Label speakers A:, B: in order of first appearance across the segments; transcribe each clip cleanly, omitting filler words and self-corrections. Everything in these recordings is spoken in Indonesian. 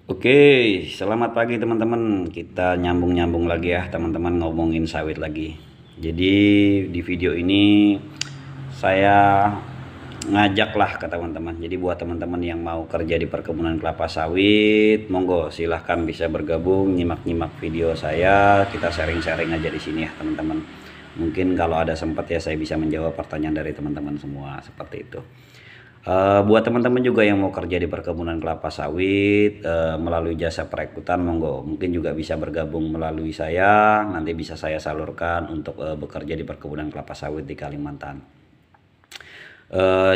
A: Oke, selamat pagi teman-teman. Kita nyambung-nyambung lagi ya teman-teman, ngomongin sawit lagi. Jadi di video ini saya ngajak lah ke teman-teman. Jadi buat teman-teman yang mau kerja di perkebunan kelapa sawit, monggo silahkan bisa bergabung, nyimak-nyimak video saya. Kita sharing-sharing aja di sini ya teman-teman. Mungkin kalau ada sempat ya saya bisa menjawab pertanyaan dari teman-teman semua seperti itu. Buat teman-teman juga yang mau kerja di perkebunan kelapa sawit melalui jasa perekrutan, monggo mungkin juga bisa bergabung melalui saya, nanti bisa saya salurkan untuk bekerja di perkebunan kelapa sawit di Kalimantan.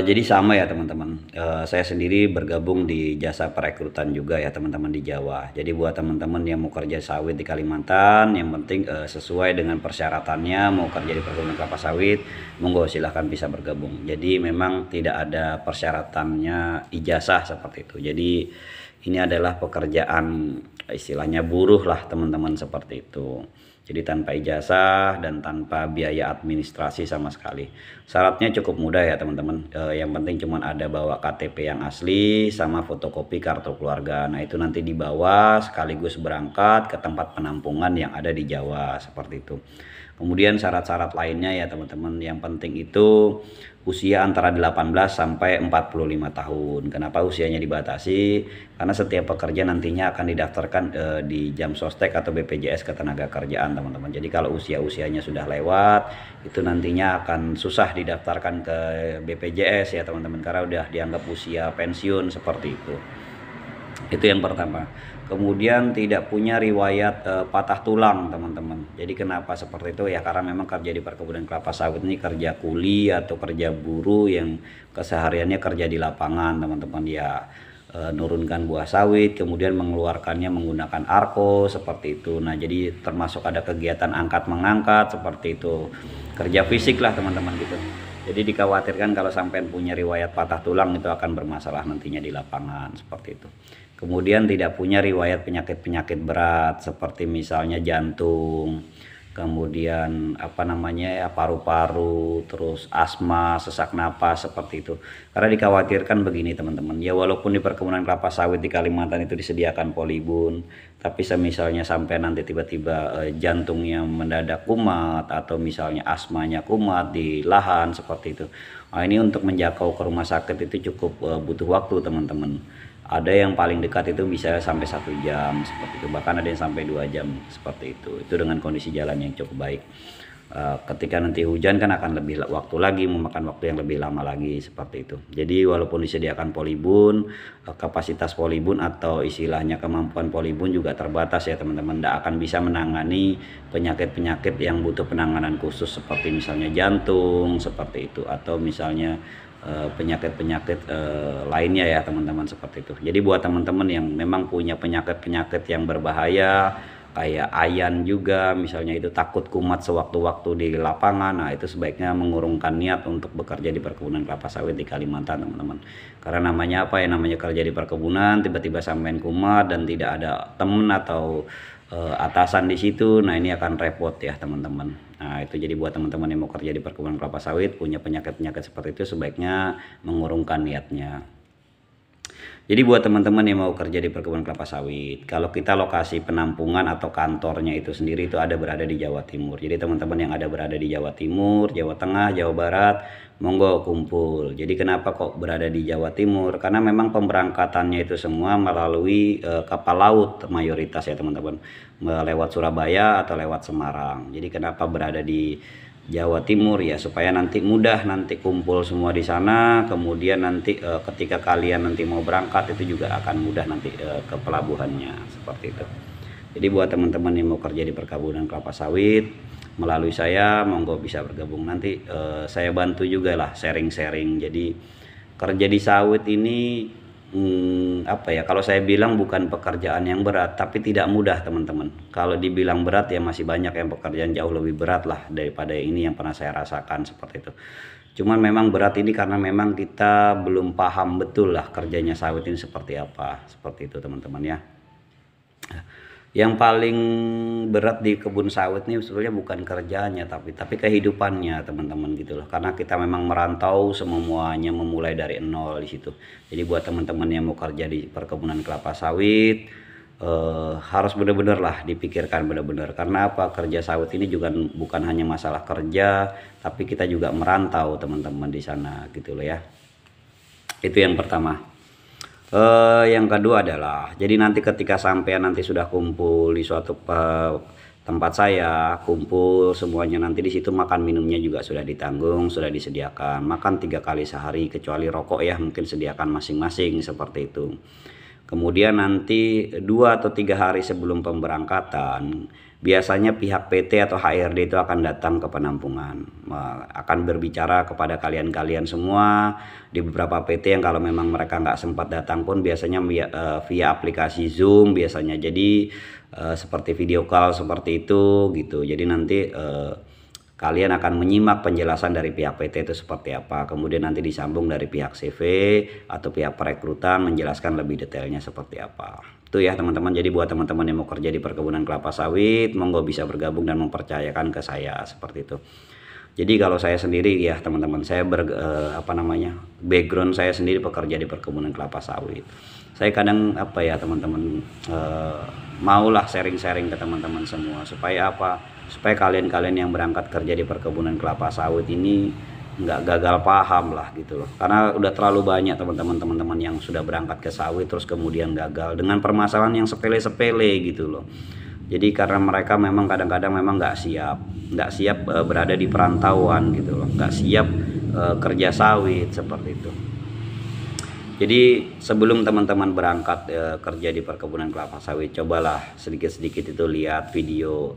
A: Jadi sama ya teman-teman, saya sendiri bergabung di jasa perekrutan juga ya teman-teman di Jawa. Jadi buat teman-teman yang mau kerja sawit di Kalimantan, yang penting sesuai dengan persyaratannya mau kerja di perkebunan kelapa sawit, monggo silahkan bisa bergabung. Jadi memang tidak ada persyaratannya ijazah seperti itu. Jadi ini adalah pekerjaan istilahnya buruh lah teman-teman seperti itu. Jadi tanpa ijazah dan tanpa biaya administrasi sama sekali. Syaratnya cukup mudah ya teman-teman. Yang penting cuma ada bawa KTP yang asli sama fotokopi kartu keluarga. Nah itu nanti dibawa sekaligus berangkat ke tempat penampungan yang ada di Jawa seperti itu. Kemudian syarat-syarat lainnya ya teman-teman, yang penting itu usia antara 18 sampai 45 tahun. Kenapa usianya dibatasi? Karena setiap pekerja nantinya akan didaftarkan di Jamsostek atau BPJS Ketenagakerjaan teman-teman. Jadi kalau usianya sudah lewat, itu nantinya akan susah didaftarkan ke BPJS ya teman-teman, karena udah dianggap usia pensiun seperti itu. Itu yang pertama. Kemudian tidak punya riwayat patah tulang teman-teman. Jadi kenapa seperti itu ya, karena memang kerja di perkebunan kelapa sawit ini kerja kuli atau kerja buruh yang kesehariannya kerja di lapangan teman-teman ya. Nurunkan buah sawit, kemudian mengeluarkannya menggunakan arko seperti itu. Nah jadi termasuk ada kegiatan angkat mengangkat seperti itu, kerja fisik lah teman-teman gitu. Jadi dikhawatirkan kalau sampai punya riwayat patah tulang itu akan bermasalah nantinya di lapangan seperti itu. Kemudian tidak punya riwayat penyakit-penyakit berat seperti misalnya jantung, kemudian apa namanya ya, paru-paru, terus asma, sesak napas seperti itu. Karena dikhawatirkan begini teman-teman, ya walaupun di perkebunan kelapa sawit di Kalimantan itu disediakan polybun, tapi semisalnya sampai nanti tiba-tiba jantungnya mendadak kumat atau misalnya asmanya kumat di lahan seperti itu. Nah, ini untuk menjangkau ke rumah sakit itu cukup butuh waktu teman-teman. Ada yang paling dekat itu bisa sampai 1 jam seperti itu, bahkan ada yang sampai 2 jam seperti itu dengan kondisi jalan yang cukup baik. Ketika nanti hujan kan akan lebih waktu lagi, memakan waktu yang lebih lama lagi seperti itu. Jadi walaupun disediakan polybun, kapasitas polybun atau istilahnya kemampuan polybun juga terbatas ya teman-teman. Tidak akan bisa menangani penyakit-penyakit yang butuh penanganan khusus seperti misalnya jantung seperti itu, atau misalnya penyakit-penyakit lainnya ya teman-teman seperti itu. Jadi buat teman-teman yang memang punya penyakit-penyakit yang berbahaya kayak ayan juga misalnya, itu takut kumat sewaktu-waktu di lapangan, nah itu sebaiknya mengurungkan niat untuk bekerja di perkebunan kelapa sawit di Kalimantan teman-teman. Karena namanya apa ya, namanya kerja di perkebunan tiba-tiba sampean kumat dan tidak ada temen atau atasan di situ, nah ini akan repot ya teman-teman. Nah itu jadi buat teman-teman yang mau kerja di perkebunan kelapa sawit punya penyakit-penyakit seperti itu sebaiknya mengurungkan niatnya. Jadi buat teman-teman yang mau kerja di perkebunan kelapa sawit, kalau kita lokasi penampungan atau kantornya itu sendiri itu ada berada di Jawa Timur. Jadi teman-teman yang ada berada di Jawa Timur, Jawa Tengah, Jawa Barat, monggo kumpul. Jadi kenapa kok berada di Jawa Timur? Karena memang pemberangkatannya itu semua melalui kapal laut mayoritas ya teman-teman, lewat Surabaya atau lewat Semarang. Jadi kenapa berada di Jawa Timur ya, supaya nanti mudah nanti kumpul semua di sana. Kemudian nanti ketika kalian nanti mau berangkat itu juga akan mudah nanti ke pelabuhannya seperti itu. Jadi buat teman-teman yang mau kerja di perkebunan kelapa sawit melalui saya, monggo bisa bergabung. Nanti saya bantu juga lah sharing-sharing. Jadi kerja di sawit ini apa ya, kalau saya bilang bukan pekerjaan yang berat, tapi tidak mudah teman-teman. Kalau dibilang berat ya masih banyak yang pekerjaan jauh lebih berat lah daripada ini yang pernah saya rasakan seperti itu. Cuman memang berat ini karena memang kita belum paham betul lah kerjanya sawit ini seperti apa, seperti itu teman-teman ya. Yang paling berat di kebun sawit nih sebenarnya bukan kerjanya, tapi kehidupannya teman-teman gitu loh. Karena kita memang merantau, semuanya memulai dari nol di situ. Jadi buat teman-teman yang mau kerja di perkebunan kelapa sawit, harus benar-benar lah dipikirkan benar-benar. Karena apa, kerja sawit ini juga bukan hanya masalah kerja, tapi kita juga merantau teman-teman di sana gitu loh ya. Itu yang pertama. Yang kedua adalah, jadi nanti ketika sampean nanti sudah kumpul di suatu tempat saya, kumpul semuanya, nanti di situ makan minumnya juga sudah ditanggung, sudah disediakan. Makan 3 kali sehari, kecuali rokok ya mungkin sediakan masing-masing seperti itu. Kemudian nanti 2 atau 3 hari sebelum pemberangkatan, biasanya pihak PT atau HRD itu akan datang ke penampungan, akan berbicara kepada kalian-kalian semua. Di beberapa PT yang kalau memang mereka nggak sempat datang pun biasanya via aplikasi Zoom biasanya. Jadi seperti video call seperti itu gitu. Jadi nanti kalian akan menyimak penjelasan dari pihak PT itu seperti apa. Kemudian nanti disambung dari pihak CV atau pihak perekrutan menjelaskan lebih detailnya seperti apa. Itu ya teman-teman. Jadi buat teman-teman yang mau kerja di perkebunan kelapa sawit, monggo bisa bergabung dan mempercayakan ke saya seperti itu. Jadi kalau saya sendiri ya teman-teman, saya background saya sendiri pekerja di perkebunan kelapa sawit. Saya kadang apa ya teman-teman, maulah sharing-sharing ke teman-teman semua supaya apa? Supaya kalian-kalian yang berangkat kerja di perkebunan kelapa sawit ini nggak gagal paham lah gitu loh. Karena udah terlalu banyak teman-teman yang sudah berangkat ke sawit terus kemudian gagal dengan permasalahan yang sepele-sepele gitu loh. Jadi karena mereka memang kadang-kadang memang nggak siap berada di perantauan gitu loh, nggak siap kerja sawit seperti itu. Jadi sebelum teman-teman berangkat kerja di perkebunan kelapa sawit, cobalah sedikit-sedikit itu lihat video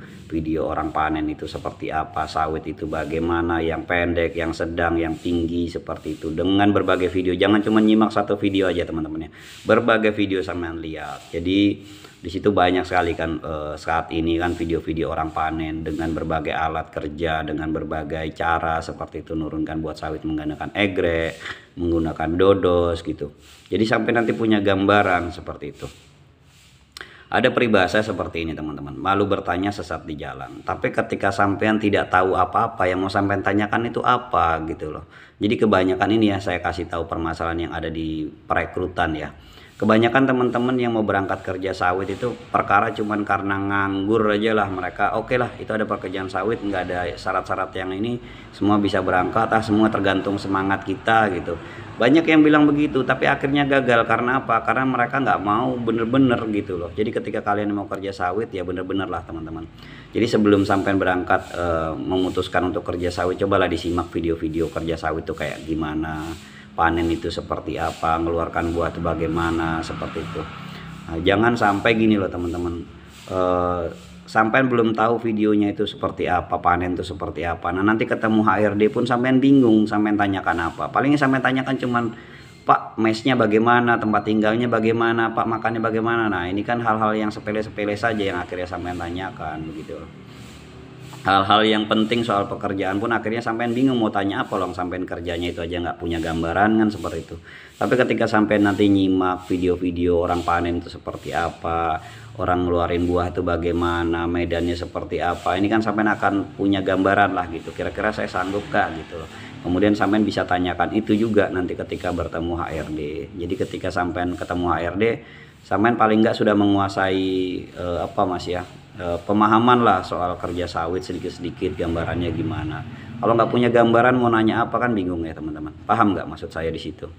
A: orang panen itu seperti apa, sawit itu bagaimana, yang pendek, yang sedang, yang tinggi seperti itu. Dengan berbagai video, jangan cuma nyimak satu video aja teman-teman ya. Berbagai video sampean lihat. Jadi di situ banyak sekali kan saat ini kan video-video orang panen dengan berbagai alat kerja, dengan berbagai cara seperti itu, nurunkan buat sawit menggunakan egrek, menggunakan dodos gitu. Jadi sampai nanti punya gambaran seperti itu. Ada peribahasa seperti ini teman-teman, malu bertanya sesat di jalan. Tapi ketika sampean tidak tahu apa-apa, yang mau sampean tanyakan itu apa gitu loh. Jadi kebanyakan ini ya saya kasih tahu permasalahan yang ada di perekrutan ya. Kebanyakan teman-teman yang mau berangkat kerja sawit itu perkara cuman karena nganggur aja lah mereka. Oke lah, itu ada pekerjaan sawit, nggak ada syarat-syarat yang ini, semua bisa berangkat, semua tergantung semangat kita gitu. Banyak yang bilang begitu, tapi akhirnya gagal. Karena apa? Karena mereka nggak mau bener-bener gitu loh. Jadi ketika kalian mau kerja sawit ya bener-bener lah teman-teman. Jadi sebelum sampai berangkat memutuskan untuk kerja sawit, cobalah disimak video-video kerja sawit itu kayak gimana, panen itu seperti apa, mengeluarkan buah itu bagaimana, seperti itu. Nah, jangan sampai gini loh teman-teman, sampai belum tahu videonya itu seperti apa, panen itu seperti apa. Nah nanti ketemu HRD pun sampean bingung, sampean tanyakan apa. Palingnya sampean tanyakan cuman, Pak mesnya bagaimana, tempat tinggalnya bagaimana, Pak makannya bagaimana. Nah ini kan hal-hal yang sepele-sepele saja yang akhirnya sampean tanyakan begitu. Hal-hal yang penting soal pekerjaan pun akhirnya sampean bingung mau tanya apa, loh sampean kerjanya itu aja nggak punya gambaran kan seperti itu. Tapi ketika sampean nanti nyimak video-video orang panen itu seperti apa, orang ngeluarin buah itu bagaimana, medannya seperti apa, ini kan sampean akan punya gambaran lah gitu, kira-kira saya sanggup kah gitu loh. Kemudian sampean bisa tanyakan itu juga nanti ketika bertemu HRD. Jadi ketika sampean ketemu HRD, sampean paling nggak sudah menguasai pemahaman lah soal kerja sawit sedikit-sedikit, gambarannya gimana. Kalau nggak punya gambaran mau nanya apa kan bingung ya teman-teman. Paham nggak maksud saya di situ?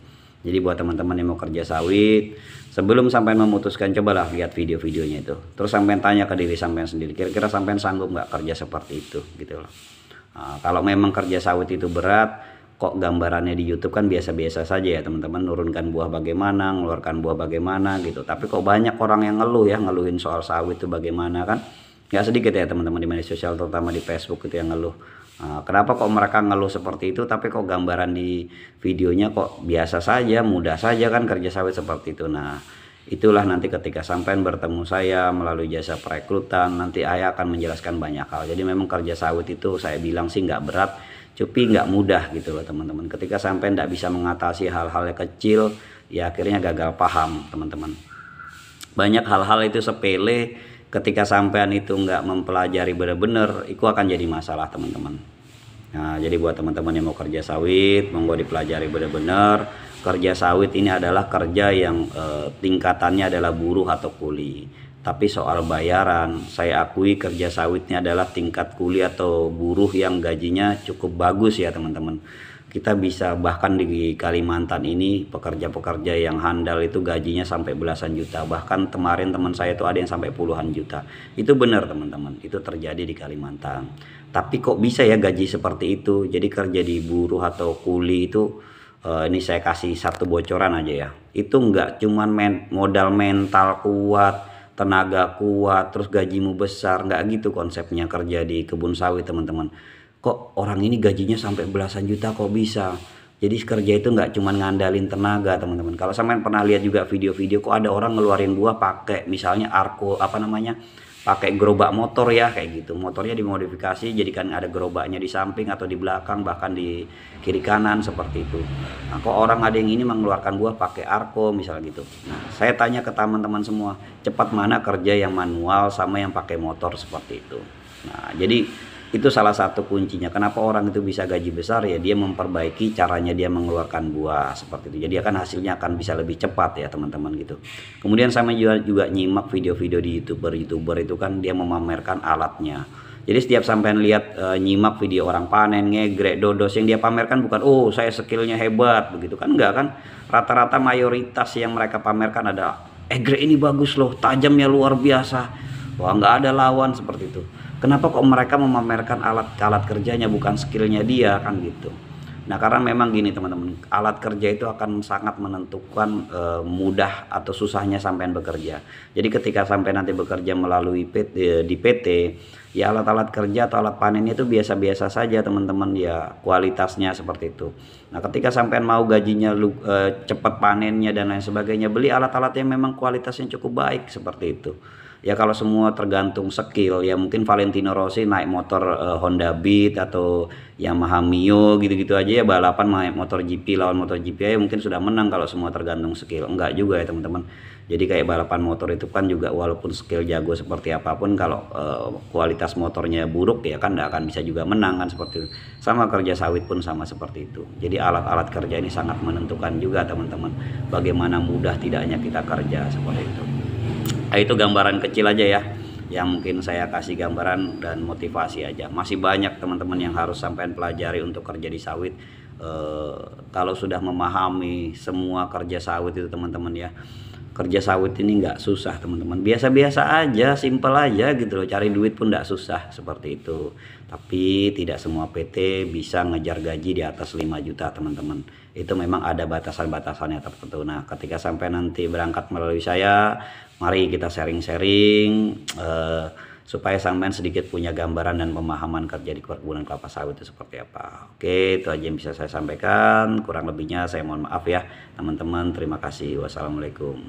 A: Jadi buat teman-teman yang mau kerja sawit, sebelum sampai memutuskan cobalah lihat video-videonya itu. Terus sampai tanya ke diri sampai sendiri, kira-kira sampai sanggup nggak kerja seperti itu gitu loh. Nah, kalau memang kerja sawit itu berat, kok gambarannya di YouTube kan biasa-biasa saja ya teman-teman, nurunkan buah bagaimana, ngeluarkan buah bagaimana gitu. Tapi kok banyak orang yang ngeluh ya, ngeluhin soal sawit itu bagaimana kan. Nggak sedikit ya teman-teman di media sosial, terutama di Facebook itu yang ngeluh. Nah, kenapa kok mereka ngeluh seperti itu, tapi kok gambaran di videonya kok biasa saja, mudah saja kan kerja sawit seperti itu. Nah itulah nanti ketika sampai bertemu saya melalui jasa perekrutan, nanti saya akan menjelaskan banyak hal. Jadi memang kerja sawit itu saya bilang sih nggak berat, tapi nggak mudah gitu loh teman-teman. Ketika sampai nggak bisa mengatasi hal-hal yang kecil, ya akhirnya gagal paham teman-teman. Banyak hal-hal itu sepele, ketika sampean itu nggak mempelajari benar-benar, itu akan jadi masalah teman-teman. Nah, jadi buat teman-teman yang mau kerja sawit, monggo dipelajari benar-benar. Kerja sawit ini adalah kerja yang tingkatannya adalah buruh atau kuli. Tapi soal bayaran, saya akui kerja sawit ini adalah tingkat kuli atau buruh yang gajinya cukup bagus ya teman-teman. Kita bisa bahkan di Kalimantan ini pekerja-pekerja yang handal itu gajinya sampai belasan juta. Bahkan kemarin teman saya itu ada yang sampai puluhan juta. Itu benar teman-teman, itu terjadi di Kalimantan. Tapi kok bisa ya gaji seperti itu? Jadi kerja di buruh atau kuli itu, ini saya kasih satu bocoran aja ya. Itu nggak cuman modal mental kuat, tenaga kuat, terus gajimu besar. Nggak gitu konsepnya kerja di kebun sawit teman-teman. Kok orang ini gajinya sampai belasan juta kok bisa? Jadi kerja itu nggak cuma ngandalin tenaga teman-teman. Kalau sampean pernah lihat juga video-video kok ada orang ngeluarin buah pakai misalnya arko apa namanya, pakai gerobak motor ya kayak gitu. Motornya dimodifikasi jadikan ada gerobaknya di samping atau di belakang bahkan di kiri kanan seperti itu. Nah, kok orang ada yang ini mengeluarkan buah pakai arko misalnya gitu. Nah, saya tanya ke teman-teman semua, cepat mana kerja yang manual sama yang pakai motor seperti itu. Nah, jadi itu salah satu kuncinya. Kenapa orang itu bisa gaji besar ya, dia memperbaiki caranya dia mengeluarkan buah seperti itu. Jadi akan hasilnya akan bisa lebih cepat ya teman-teman gitu. Kemudian sama juga nyimak video-video di YouTuber itu kan dia memamerkan alatnya. Jadi setiap sampean lihat nyimak video orang panen, ngegrek, dodos, yang dia pamerkan bukan oh saya skillnya hebat begitu kan, enggak kan. Rata-rata mayoritas yang mereka pamerkan ada grek ini bagus loh, tajamnya luar biasa. Wah, nggak ada lawan seperti itu. Kenapa kok mereka memamerkan alat kerjanya bukan skillnya dia kan gitu. Nah karena memang gini teman-teman, alat kerja itu akan sangat menentukan mudah atau susahnya sampean bekerja. Jadi ketika sampean nanti bekerja melalui di PT, ya alat-alat kerja atau alat panennya itu biasa-biasa saja teman-teman ya, kualitasnya seperti itu. Nah ketika sampean mau gajinya cepat panennya dan lain sebagainya, beli alat-alat yang memang kualitasnya cukup baik seperti itu. Ya kalau semua tergantung skill ya, mungkin Valentino Rossi naik motor Honda Beat atau Yamaha Mio gitu-gitu aja ya, balapan naik motor GP lawan motor GP ya mungkin sudah menang kalau semua tergantung skill. Enggak juga ya teman-teman. Jadi kayak balapan motor itu kan juga walaupun skill jago seperti apapun, kalau kualitas motornya buruk ya kan enggak akan bisa juga menang kan seperti itu. Sama kerja sawit pun sama seperti itu. Jadi alat-alat kerja ini sangat menentukan juga teman-teman, bagaimana mudah tidaknya kita kerja seperti itu. Nah, itu gambaran kecil aja ya yang mungkin saya kasih gambaran dan motivasi aja. Masih banyak teman-teman yang harus sampai pelajari untuk kerja di sawit. Kalau sudah memahami semua kerja sawit itu teman-teman ya, kerja sawit ini nggak susah teman-teman, biasa-biasa aja, simple aja gitu loh, cari duit pun nggak susah seperti itu. Tapi tidak semua PT bisa ngejar gaji di atas 5 juta teman-teman, itu memang ada batasan-batasannya tertentu. Nah ketika sampai nanti berangkat melalui saya, mari kita sharing-sharing supaya sampean sedikit punya gambaran dan pemahaman kerja di perkebunan kelapa sawit itu seperti apa. Oke, itu aja yang bisa saya sampaikan. Kurang lebihnya saya mohon maaf ya teman-teman. Terima kasih. Wassalamualaikum.